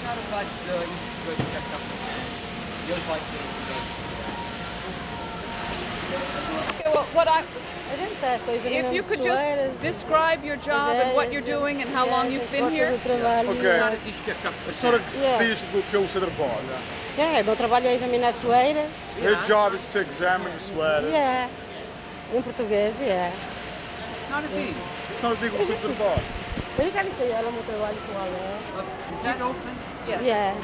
Satisfied, you good, checked up the sand. The other bike's Okay, well, what I, A gente testa hoje if you could just describe your job and what you're doing and how long you've been here. Okay. checked up A soort diz o que eu sei trabalho. É, meu trabalho é examinar sueiras. Her job is to examine the sweaters. É. Em português, é. Not a bee. It's not a big one to trabalho. Eu já disse a ela o meu trabalho qual é. Is that open? Yes. Yeah.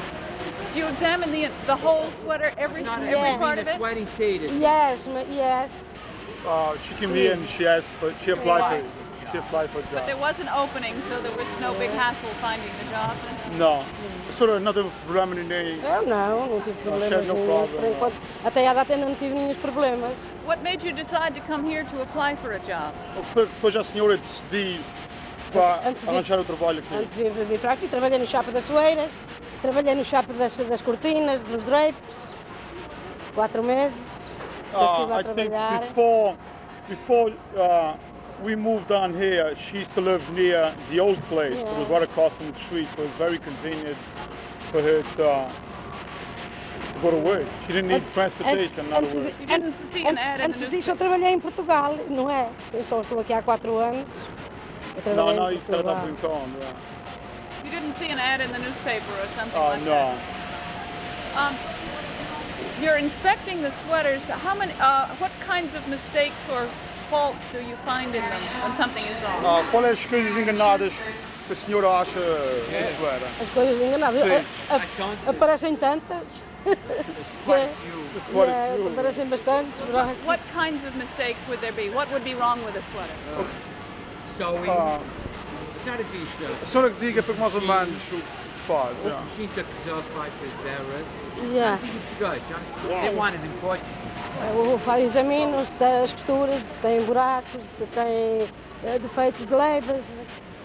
Do you examine the whole sweater, every part of it? Sweating feet. Yes, yes. She came here and she applied for a But there job. was an opening, so there was no big hassle finding the job. No. Sort of não teve problema nenhum. Eu não tive problemas no nenhum. problem, Por enquanto, até à data ainda não tive nenhum problemas. What made you decide to come here to apply for a job? Foi já a senhora decidir para arranjar o trabalho aqui. Antes de vir para aqui, trabalhei no chapa das soeiras, trabalhei no chapa das cortinas, dos drapes, 4 meses. Estive a I think trabalhar. before we moved on here, she used to live near the old place. It was right across from the street, so it was very convenient for her to go to work. She didn't need transportation, not to work. You didn't see an ad in the Antes disso eu newspaper? trabalhei em Portugal, não é? Eu só estou aqui há 4 anos. Eu trabalhei Não, em isso ela está Portugal. brincando. You didn't see an ad in the newspaper or something like No. that? You're inspecting the sweaters. How many? What kinds of mistakes or faults do you find in them when something is wrong? Qual é as coisas enganadas que a senhora acha na suera? As coisas enganadas. Sim. Aparecem tantas. Aparecem bastantes. What kinds of mistakes would there be? What would be wrong with a sweater? Sewing. It's not a bee A senhora que diga para que mais ou menos o que faz. Os machines are certified as bearers. Yeah. Good, John. They want it in Portuguese. Eu examino se tem as costuras, se tem buracos, se tem defeitos de leibas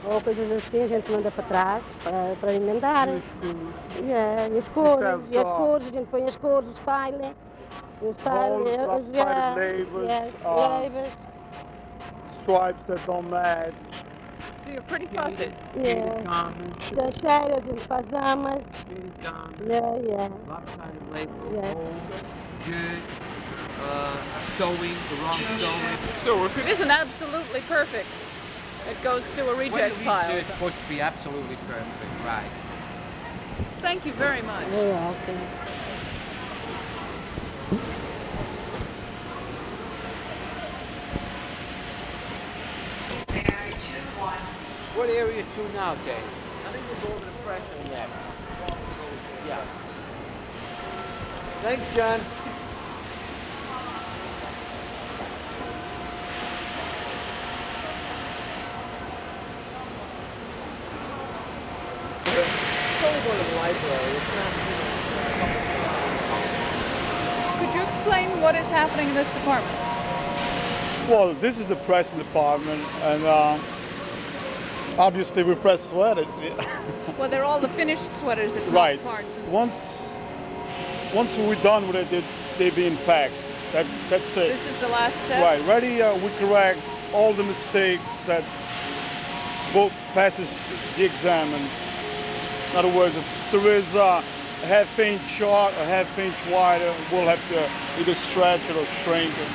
ou coisas assim, a gente manda para trás para emendar. Yeah, e as cores, a gente põe as cores, o styling. Leibas. Stripes that don't match. So you're pretty fussy. Gated garments. Cheira, a gente faz damas. Gated garments. Yeah. Lopsided label. Yes. Holes. Dirt. Sewing. The wrong sewing. So if It isn't absolutely perfect. It goes to a reject pile. It's supposed to be absolutely perfect, right? Thank you very much. Yeah, okay. What area to now, Dave? I think we'll go over to Preston next. Yeah. Thanks, John. It's only going to the library. It's not. Could you explain what is happening in this department? Well, this is the pressing department, and obviously we press sweaters. Well, they're all the finished sweaters. It's Right. not parts. Once we're done with it, they're being packed. That's it. This is the last step. Right. Ready, we correct all the mistakes that both passes the examines. In other words, if there is a half-inch short, a half-inch wider, we'll have to either stretch it or shrink it.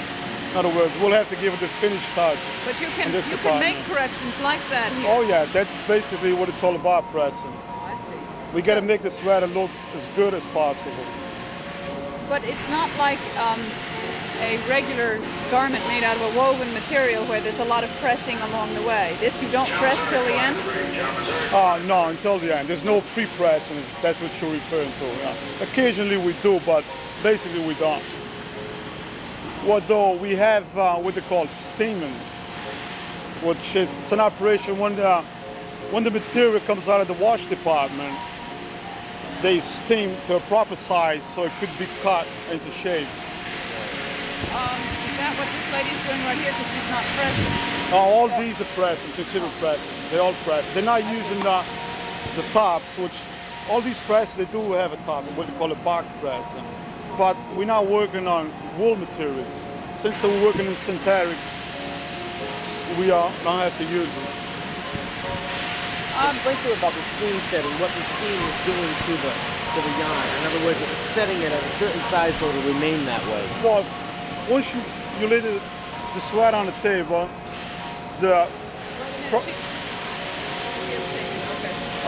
In other words, we'll have to give it the finished touch. But you can in this make department. corrections like that here. Oh yeah, that's basically what it's all about, pressing. I see. We got to make the sweater look as good as possible. But it's not like a regular garment made out of a woven material where there's a lot of pressing along the way. This you don't press till the end? No, until the end. There's no pre-pressing. That's what you're referring to. Yeah. Occasionally we do, but basically we don't. What though we have what they call steaming, which it's an operation when the material comes out of the wash department, they steam to a proper size so it could be cut into shape. Is that what this lady's doing right here? Because she's not pressing. All these are pressing, considered pressing. They all press. They're not using the tops, which all these presses they do have a top, what they call a box pressing. But we're not working on wool materials. Since we're working in synthetics, we don't have to use them. Explain to her about the steam setting, what the steam is doing to the yarn. In other words, it's setting it at a certain size so it'll remain that way. Well, once you lay the sweat on the table,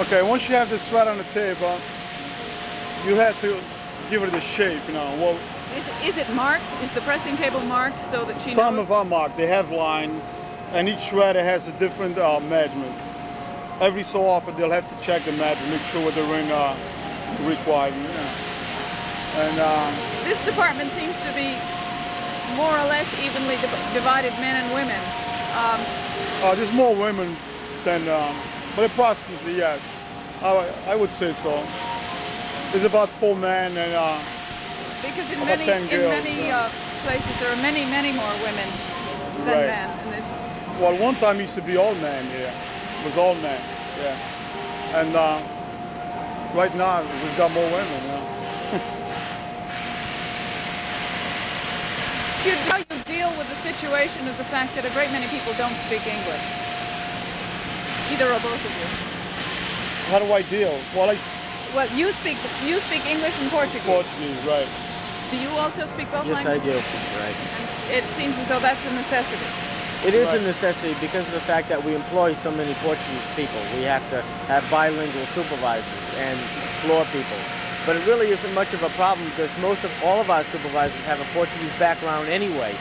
okay, once you have the sweat on the table, you have to give it a shape, you know. Well, is it marked? Is the pressing table marked so that she some knows? of them are marked. They have lines, and each shredder has a different measurements. Every so often, they'll have to check the measurement, make sure what the ring required. Yeah. And This department seems to be more or less evenly divided, men and women. there's more women than, but approximately, yes. I would say so. There's about 4 men and Because in about many 10 girls, places there are many more women than Right. men. And this, well, one time it used to be all men here. It was all men, yeah. And right now we've got more women. how you deal with the situation of the fact that a great many people don't speak English? Either or both of you. How do I deal? Well, Well, you speak English and Portuguese. Portuguese, right? Do you also speak both Yes, I languages? do. Right. It seems as though that's a necessity. It is a Right. necessity because of the fact that we employ so many Portuguese people. We have to have bilingual supervisors and floor people. But it really isn't much of a problem because all of our supervisors have a Portuguese background anyway.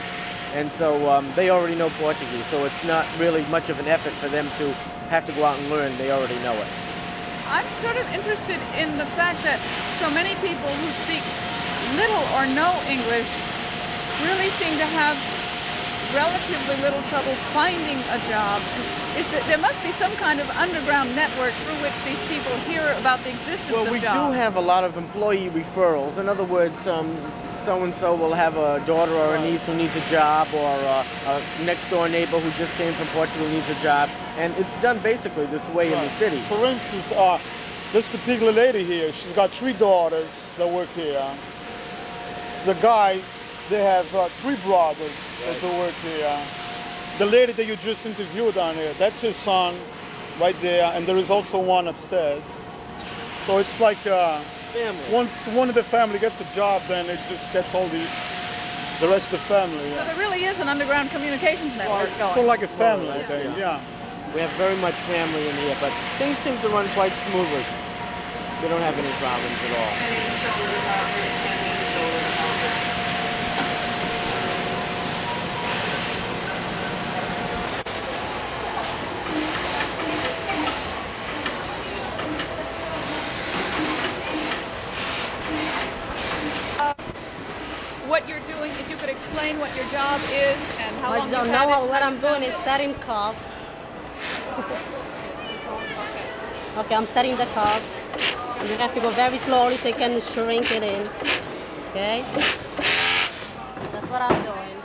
And so they already know Portuguese. So it's not really much of an effort for them to have to go out and learn. They already know it. I'm sort of interested in the fact that so many people who speak little or no English really seem to have relatively little trouble finding a job. Is that there must be some kind of underground network through which these people hear about the existence Well, of we jobs. do have a lot of employee referrals. In other words, so-and-so will have a daughter or a niece who needs a job, or a next-door neighbor who just came from Portugal needs a job. And it's done basically this way in the city. For instance, this particular lady here, she's got 3 daughters that work here. The guys, they have 3 brothers that work here. The lady that you just interviewed on here, that's his son right there, and there is also one upstairs. So it's like Family. once one of the family gets a job, then it just gets all the rest of the family. So there really is an underground communications network going. So like a family less, thing, yeah. yeah. We have very much family in here, but things seem to run quite smoothly. We don't have any problems at all. What you're doing, if you could explain what your job is and how long Mas you've had now it. what I'm doing is setting cuffs. Okay, I'm setting the cuffs. And you have to go very slowly so you can shrink it in. Okay? That's what I'm doing.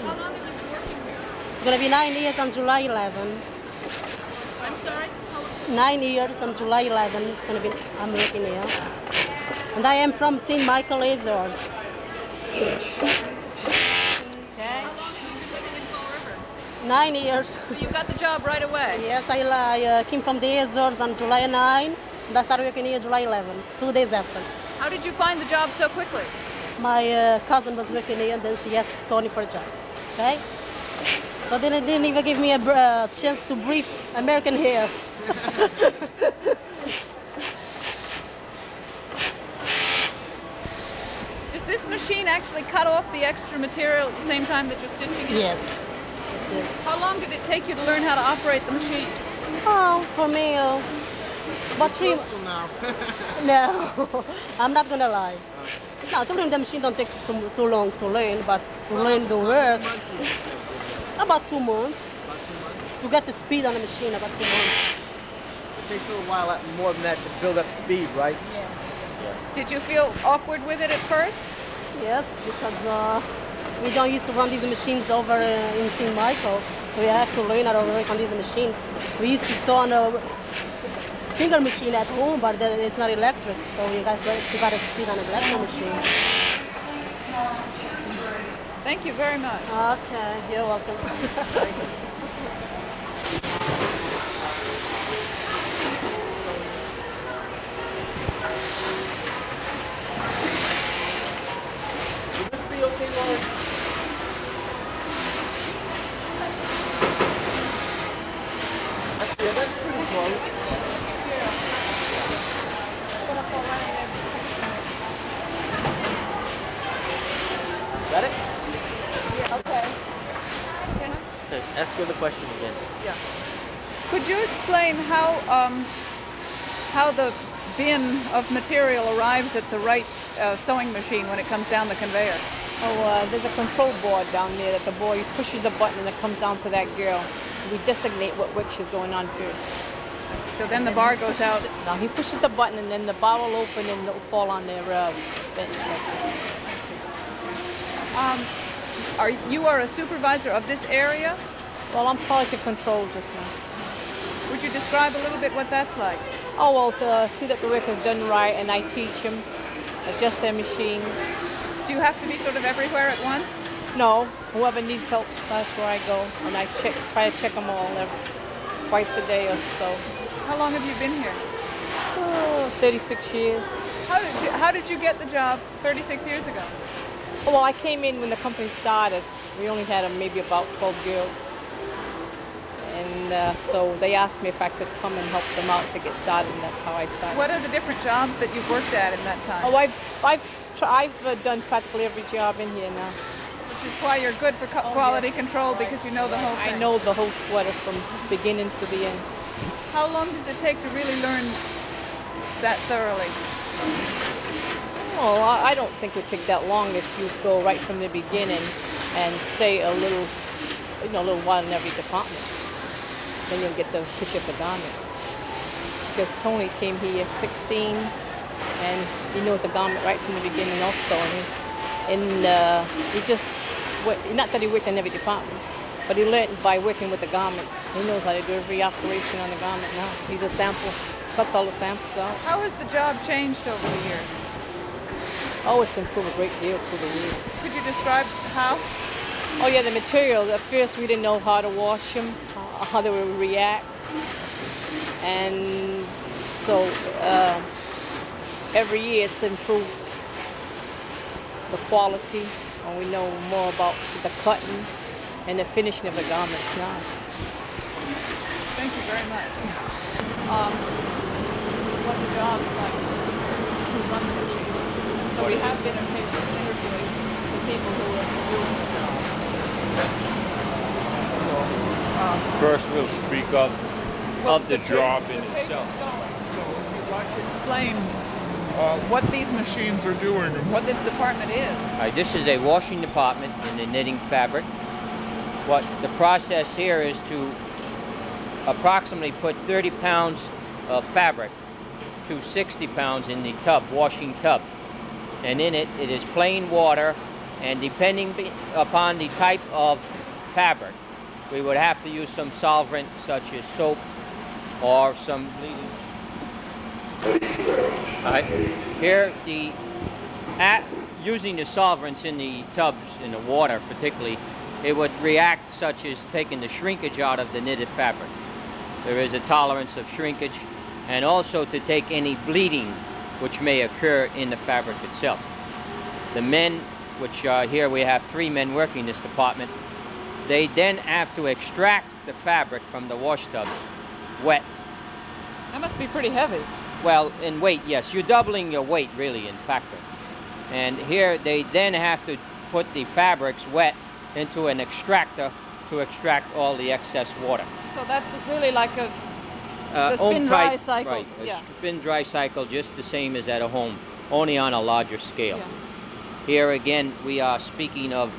How long have you been working here? It's gonna be 9 years on July 11. I'm sorry? How long? 9 years on July 11. It's gonna be, I'm working here. And I am from St. Michael Azores. Okay? How long have you been living in Fall River? 9 years. So you got the job right away? Yes, I came from the Azores on July 9, and I started working here July 11, 2 days after. How did you find the job so quickly? My cousin was working here, and then she asked Tony for a job. Okay? So they didn't even give me a chance to breathe American hair. Does this machine actually cut off the extra material at the same time that you're stitching it? Yes. Yes. How long did it take you to learn how to operate the machine? Oh, for me, about 3. Now. No, I'm not gonna lie. No, to learn the machine don't take too long to learn, but to learn the work, about 2 months. To get the speed on the machine, about 2 months. It takes a little while, more than that, to build up speed, right? Yes. Did you feel awkward with it at first? Yes, because we don't used to run these machines over in St. Michael, so we have to learn how to work on these machines. We used to sew on a finger machine at home, but it's not electric, so we got to speed on an electric machine. Thank you very much. Okay, you're welcome. quote. Got it? Okay. Okay, ask her the question again. Yeah. Could you explain how the bin of material arrives at the right sewing machine when it comes down the conveyor? Oh, there's a control board down there that the boy pushes the button and it comes down to that girl. We designate what work she's going on first. So then the bar goes out. No, he pushes the button and then the bar will open and it'll fall on their bench. You are a supervisor of this area? Well, I'm quality control just now. Would you describe a little bit what that's like? Oh, well, to see that the work is done right, and I teach them, adjust their machines. Do you have to be sort of everywhere at once? No, whoever needs help, that's where I go, and I try to check them all twice a day or so. How long have you been here? Oh, 36 years. How did you get the job 36 years ago? Oh, well, I came in when the company started. We only had maybe about 12 girls. And so they asked me if I could come and help them out to get started, and that's how I started. What are the different jobs that you've worked at in that time? Oh, I've done practically every job in here now. Which is why you're good for quality control, because you know the whole thing. I know the whole sweater from beginning to the end. How long does it take to really learn that thoroughly? Well, I don't think it would take that long if you go right from the beginning and stay a little while in every department. Then you'll get the picture of the garment. Because Tony came here at 16, and he knows the garment right from the beginning also. He just, not that he worked in every department, but he learned by working with the garments. He knows how to do every operation on the garment now. He's a sample, cuts all the samples out. How has the job changed over the years? Oh, it's improved a great deal through the years. Could you describe how? Oh yeah, the material. At first we didn't know how to wash them, how they would react. And so every year it's improved the quality, and we know more about the cutting and the finishing of the garments now. Thank you very much. What the job's like who run the machine. So we have been interviewing the people who are doing the job. First, we'll speak of the job in itself. So if you'd like to explain what these machines are doing and what this department is. This is a washing department in the knitting fabric. What the process here is to approximately put 30 pounds of fabric to 60 pounds in the tub, washing tub. And in it, it is plain water, and depending upon the type of fabric, we would have to use some solvent such as soap or some bleeding. Here, using the solvents in the tubs, in the water particularly, it would react such as taking the shrinkage out of the knitted fabric. There is a tolerance of shrinkage, and also to take any bleeding which may occur in the fabric itself. The men, which here we have 3 men working this department, they then have to extract the fabric from the wash tubs wet. That must be pretty heavy. Well, in weight, yes. You're doubling your weight, really, in factor. And here they then have to put the fabrics wet into an extractor to extract all the excess water. So that's really like the spin-dry cycle. Right, yeah. a spin-dry cycle, just the same as at a home, only on a larger scale. Yeah. Here again, we are speaking of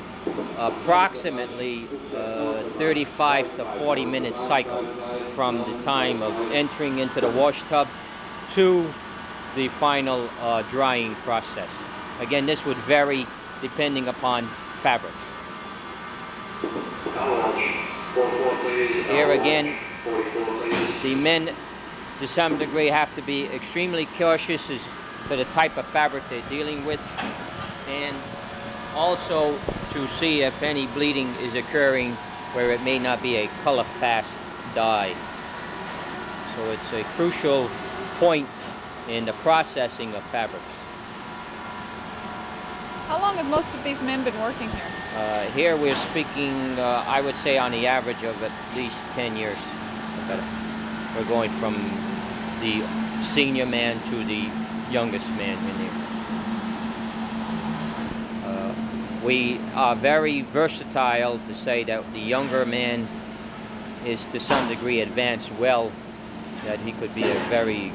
approximately 35 to 40 minute cycle from the time of entering into the wash tub to the final drying process. Again, this would vary depending upon fabrics. Here again, the men to some degree have to be extremely cautious as to the type of fabric they're dealing with, and also to see if any bleeding is occurring where it may not be a color fast dye. So it's a crucial point in the processing of fabrics. How long have most of these men been working here? Here we're speaking, I would say, on the average of at least 10 years. We're going from the senior man to the youngest man in here. We are very versatile to say that the younger man is to some degree advanced well, that he could be a very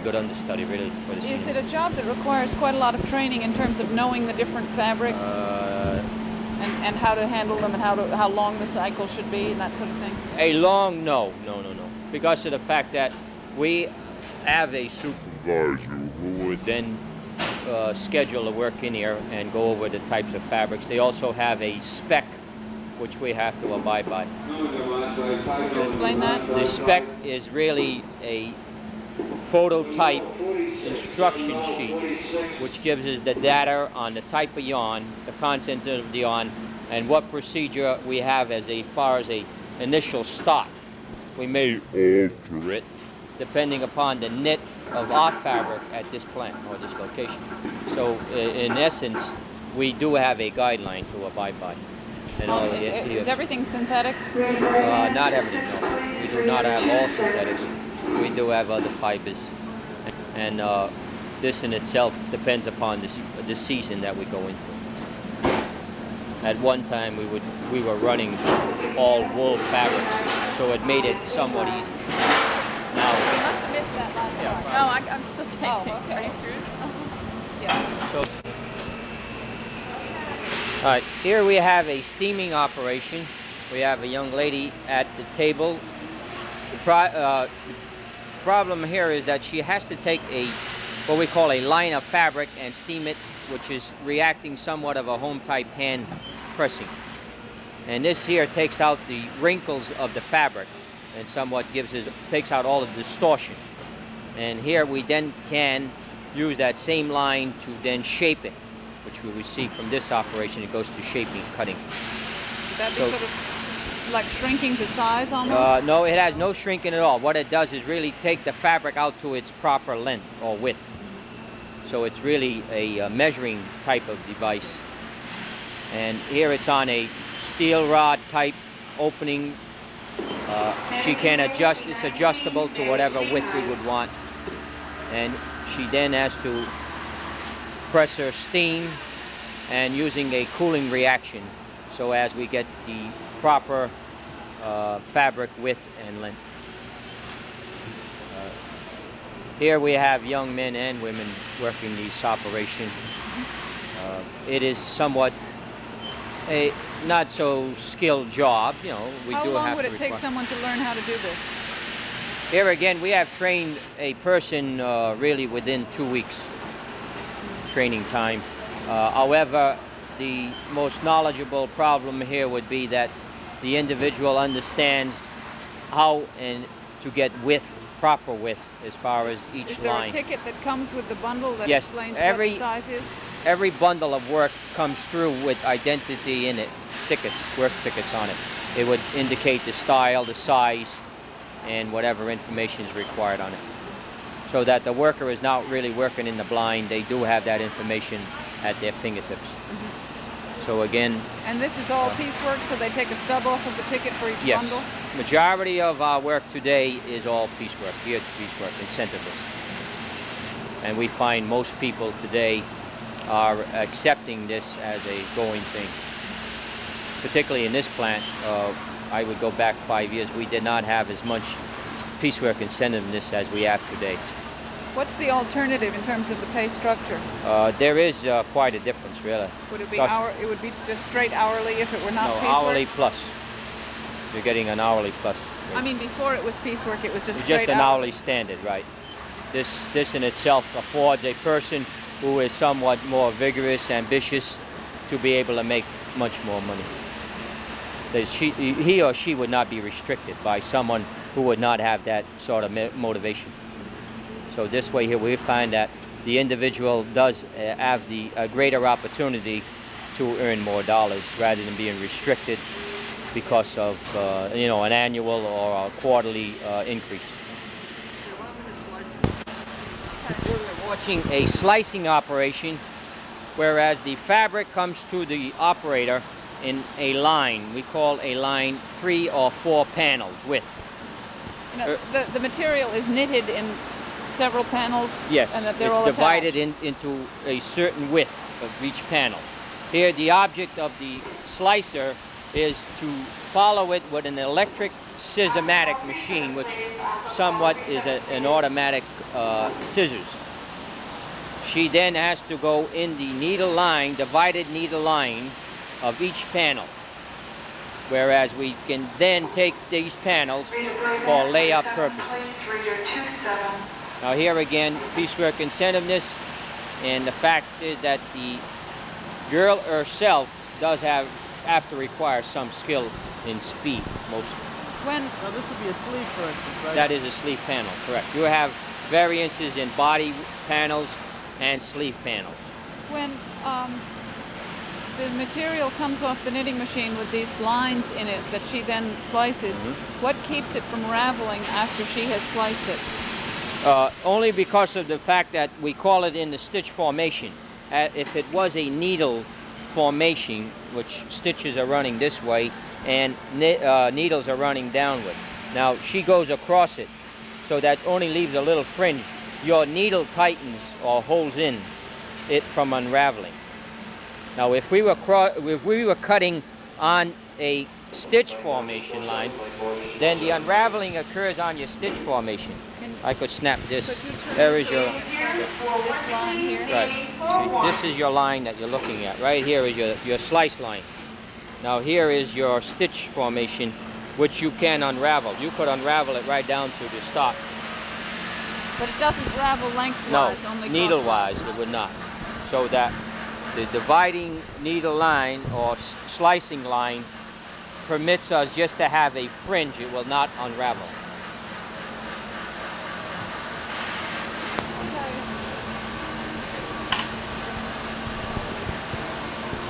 good understudy really for the Is senior. it a job that requires quite a lot of training in terms of knowing the different fabrics and how to handle them and how long the cycle should be and that sort of thing? No. Because of the fact that we have a supervisor who would then schedule the work in here and go over the types of fabrics. They also have a spec which we have to abide by. Could you explain that? The spec is really a phototype instruction sheet which gives us the data on the type of yarn, the contents of the yarn, and what procedure we have as far as a initial stock. We may alter it depending upon the knit of our fabric at this plant or this location. So in essence, we do have a guideline to abide by. And Is everything synthetics? Not everything, no. We do not have all synthetics. We do have other fibers. And this in itself depends upon the season that we go into. At one time we were running all wool fabrics, so it made it somewhat easy. Now, You must have missed that last part. No, I'm still taking. Oh, okay. Are you through? Yeah. so, all right, here we have a steaming operation. We have a young lady at the table. The problem here is that she has to take what we call a line of fabric and steam it, which is reacting somewhat of a home type hand pressing. And this here takes out the wrinkles of the fabric and somewhat takes out all the distortion. And here we then can use that same line to then shape it, which we will see from this operation. It goes to shaping, cutting. Would that be sort of like shrinking to size almost? No, it has no shrinking at all. What it does is really take the fabric out to its proper length or width. So it's really a measuring type of device. And here it's on a steel rod type opening. She can adjust, it's adjustable to whatever width we would want. And she then has to press her steam and using a cooling reaction so as we get the proper fabric width and length. Here we have young men and women working this operation. It is somewhat a not so skilled job, you know. How long would it take someone to learn how to do this? Here again, we have trained a person really within 2 weeks training time. However, the most knowledgeable problem here would be that the individual understands how and to get proper width as far as each line. Is there a ticket that comes with the bundle that Yes, explains what the size is? Every bundle of work comes through with identity in it, work tickets on it. It would indicate the style, the size, and whatever information is required on it. So that the worker is not really working in the blind. They do have that information at their fingertips. Mm-hmm. So again... And this is all piecework, so they take a stub off of the ticket for each bundle? Yes. Majority of our work today is all piecework, geared to piecework, incentiveless. And we find most people today are accepting this as a going thing. Particularly in this plant, I would go back 5 years, we did not have as much piecework incentiveness as we have today. What's the alternative in terms of the pay structure? There is quite a difference, really. Would it be it would be just straight hourly if it were not piecework? No, hourly plus. You're getting an hourly plus rate. I mean, before it was piecework, it was just straight just an hourly standard, right? This in itself affords a person who is somewhat more vigorous, ambitious, to be able to make much more money. He or she would not be restricted by someone who would not have that sort of motivation. So this way here we find that the individual does have the greater opportunity to earn more dollars rather than being restricted because of an annual or a quarterly increase. Here we're watching a slicing operation, whereas the fabric comes to the operator in a line. We call a line 3 or 4 panels width. You know, the material is knitted in several panels. Yes, and that they're it's all divided attached. into a certain width of each panel. Here, the object of the slicer is to follow it with an electric scissor-matic machine, which somewhat is an automatic scissors. She then has to go in the needle line, divided needle line of each panel. Whereas we can then take these panels for layup purposes. Now here again, piecework incentiveness, and the fact is that the girl herself does have to require some skill in speed, mostly. Now this would be a sleeve, for instance, right? That is a sleeve panel, correct. You have variances in body panels and sleeve panels. When the material comes off the knitting machine with these lines in it that she then slices, what keeps it from raveling after she has sliced it? Only because of the fact that we call it in the stitch formation. If it was a needle formation, which stitches are running this way and needles are running downward. Now she goes across it, so that only leaves a little fringe. Your needle tightens or holds in it from unraveling. Now if we were cutting on a stitch formation line, then the unraveling occurs on your stitch formation. I could snap this. There is your This line here? right. See, this is your line that you're looking at. Right here is your slice line. Now here is your stitch formation, which you can unravel. You could unravel it right down to the stock. But it doesn't ravel No, lengthwise, only needle-wise it would not. So that the dividing needle line or slicing line permits us just to have a fringe. It will not unravel.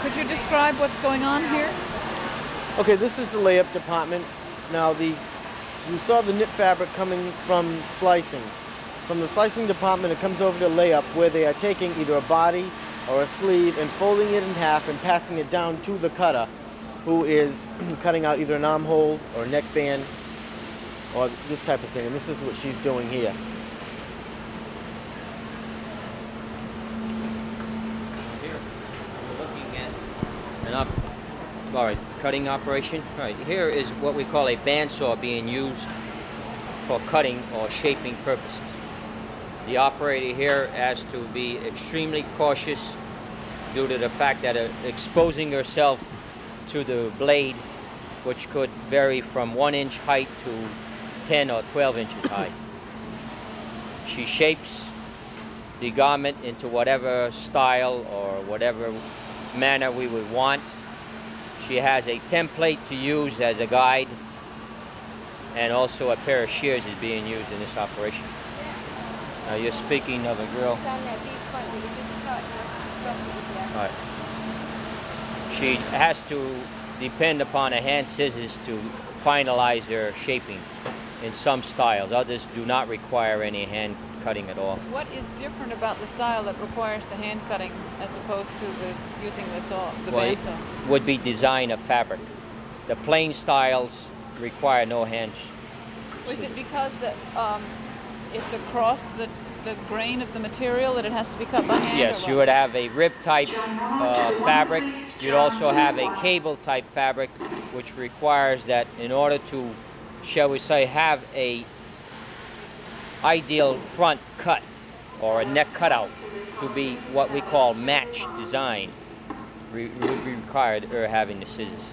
Could you describe what's going on here? Okay, this is the layup department. Now you saw the knit fabric coming from slicing. From the slicing department, it comes over to layup, where they are taking either a body or a sleeve and folding it in half and passing it down to the cutter, who is cutting out either an armhole or a neckband or this type of thing. And this is what she's doing here. Here, we're looking at an cutting operation. All right, here is what we call a bandsaw being used for cutting or shaping purposes. The operator here has to be extremely cautious due to the fact that exposing herself to the blade, which could vary from 1 inch height to 10 or 12 inches high. She shapes the garment into whatever style or whatever manner we would want. She has a template to use as a guide, and also a pair of shears is being used in this operation. Now you're speaking of a girl. Right. She has to depend upon a hand scissors to finalize her shaping in some styles. Others do not require any hand cutting at all. What is different about the style that requires the hand cutting as opposed to using the bandsaw? It would be design of fabric. The plain styles require no hands. Was it because it's across the grain of the material that it has to be cut by hand? Yes, you would have a rib type fabric. You'd also have a cable type fabric, which requires that in order to, shall we say, have a ideal front cut or a neck cutout to be what we call match design, would require her having the scissors.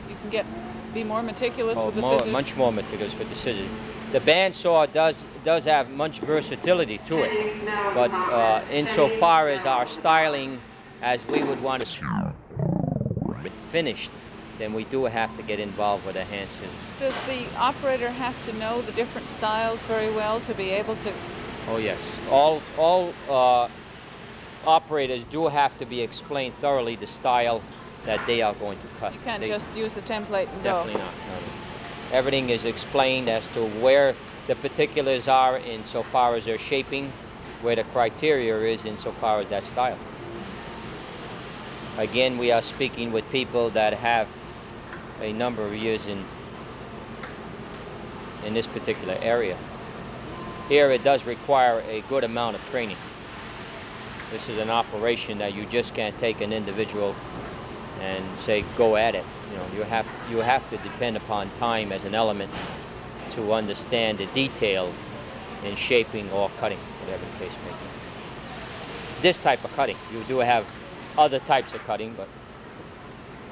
You can be more meticulous with the scissors? Much more meticulous with the scissors. The bandsaw does have much versatility to it, but insofar as our styling, as we would want it finished, then we do have to get involved with a hand scissors. Does the operator have to know the different styles very well to be able to? Oh yes, all operators do have to be explained thoroughly the style that they are going to cut. You can't just use the template and go. Definitely not. No. Everything is explained as to where the particulars are insofar as their shaping, where the criteria is insofar as that style. Again, we are speaking with people that have a number of years in in this particular area. Here it does require a good amount of training. This is an operation that you just can't take an individual and say go at it. You know, you have to depend upon time as an element to understand the detail in shaping or cutting, whatever the case may be. This type of cutting. You do have other types of cutting, but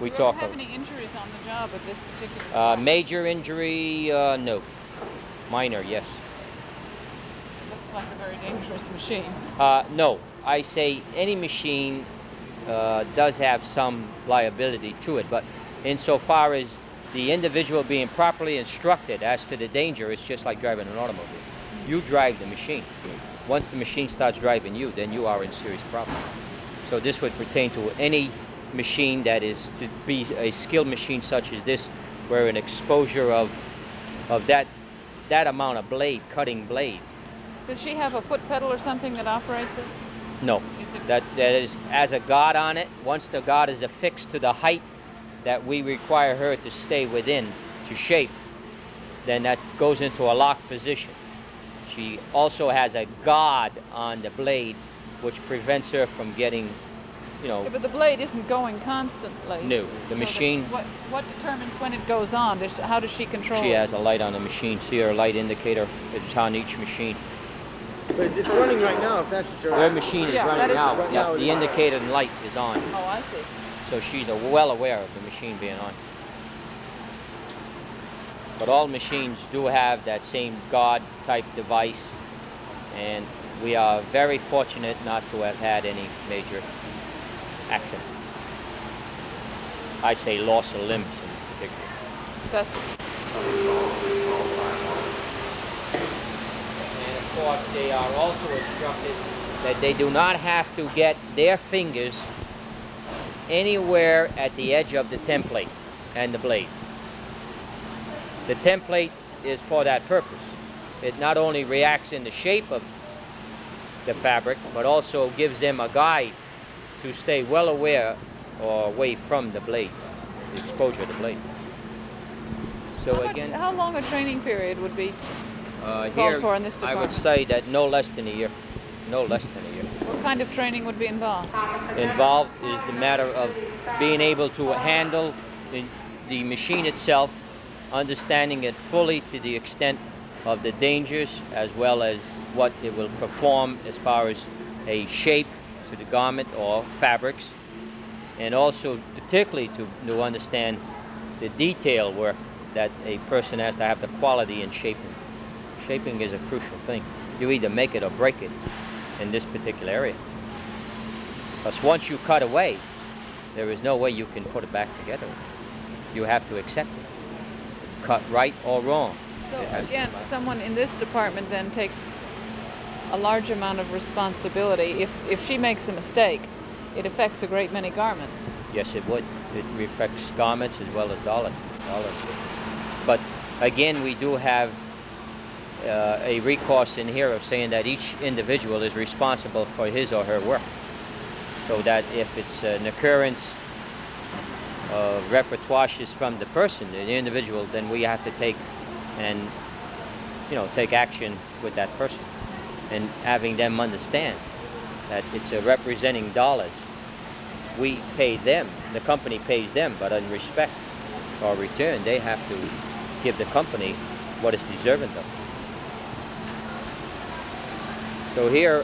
we Do you talk ever have of any injuries on the job with this particular? major injury, no. Minor, yes. Looks like a very dangerous machine. No, I say any machine does have some liability to it, but insofar as the individual being properly instructed as to the danger, it's just like driving an automobile. You drive the machine. Once the machine starts driving you, then you are in serious problem. So this would pertain to any machine that is to be a skilled machine such as this, where an exposure of that amount of blade, cutting blade. Does she have a foot pedal or something that operates it? No, that is as a guard on it. Once the guard is affixed to the height that we require her to stay within to shape, then that goes into a locked position. She also has a guard on the blade which prevents her from getting, you know... Yeah, but the blade isn't going constantly. No, the machine... What determines when it goes on? How does she control it? She has a light on the machine. See her light indicator? It's on each machine. But it's running right now, if that's what you're Her asking. machine is Yeah, that running is now. right Yep, now it the is. indicator and light is on. Oh, I see. So she's well aware of the machine being on. But all machines do have that same guard type device, and we are very fortunate not to have had any major accident. I say loss of limbs in particular. That's And of course they are also instructed that they do not have to get their fingers anywhere at the edge of the template and the blade. The template is for that purpose. It not only reacts in the shape of the fabric, but also gives them a guide to stay well aware or away from the blades, the exposure of the blade. So again, how long a training period would be here called for in this I department? would say that no less than a year. No less than a year. What kind of training would be involved? Involved is the matter of being able to handle the machine itself, understanding it fully to the extent of the dangers as well as what it will perform as far as a shape to the garment or fabrics, and also particularly to understand the detail work that a person has to have the quality in shaping. Shaping is a crucial thing. You either make it or break it in this particular area. Because once you cut away, there is no way you can put it back together. You have to accept it. Cut right or wrong. So It has to again, come out. someone in this department then takes a large amount of responsibility. If she makes a mistake, it affects a great many garments. Yes, it would. It affects garments as well as dollars. But again, we do have a recourse in here of saying that each individual is responsible for his or her work. So that if it's an occurrence of repertoires from the person, the individual, then we have to take and, you know, take action with that person and having them understand that it's representing dollars. We pay them, the company pays them, but in respect or return, they have to give the company what it's deserving of. So here,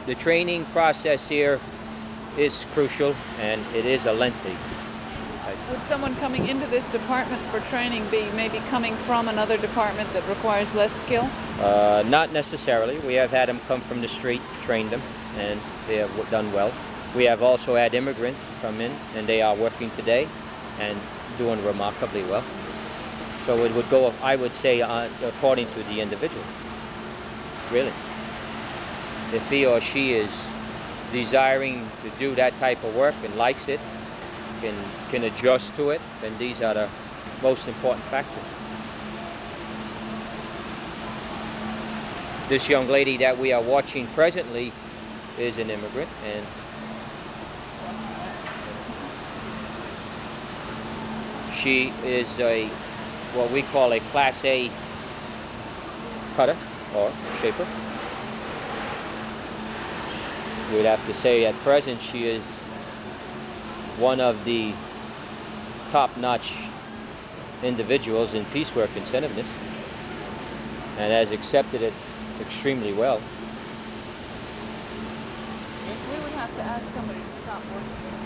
the training process here is crucial, and it is a lengthy. Would someone coming into this department for training be maybe coming from another department that requires less skill? Not necessarily. We have had them come from the street, trained them, and they have done well. We have also had immigrants come in, and they are working today and doing remarkably well. So it would go, I would say, according to the individual, really. If he or she is desiring to do that type of work and likes it, can adjust to it, then these are the most important factors. This young lady that we are watching presently is an immigrant, and she is what we call a Class A cutter or shaper. We'd have to say at present she is one of the top-notch individuals in piecework incentiveness and has accepted it extremely well. We would have to ask somebody to stop working.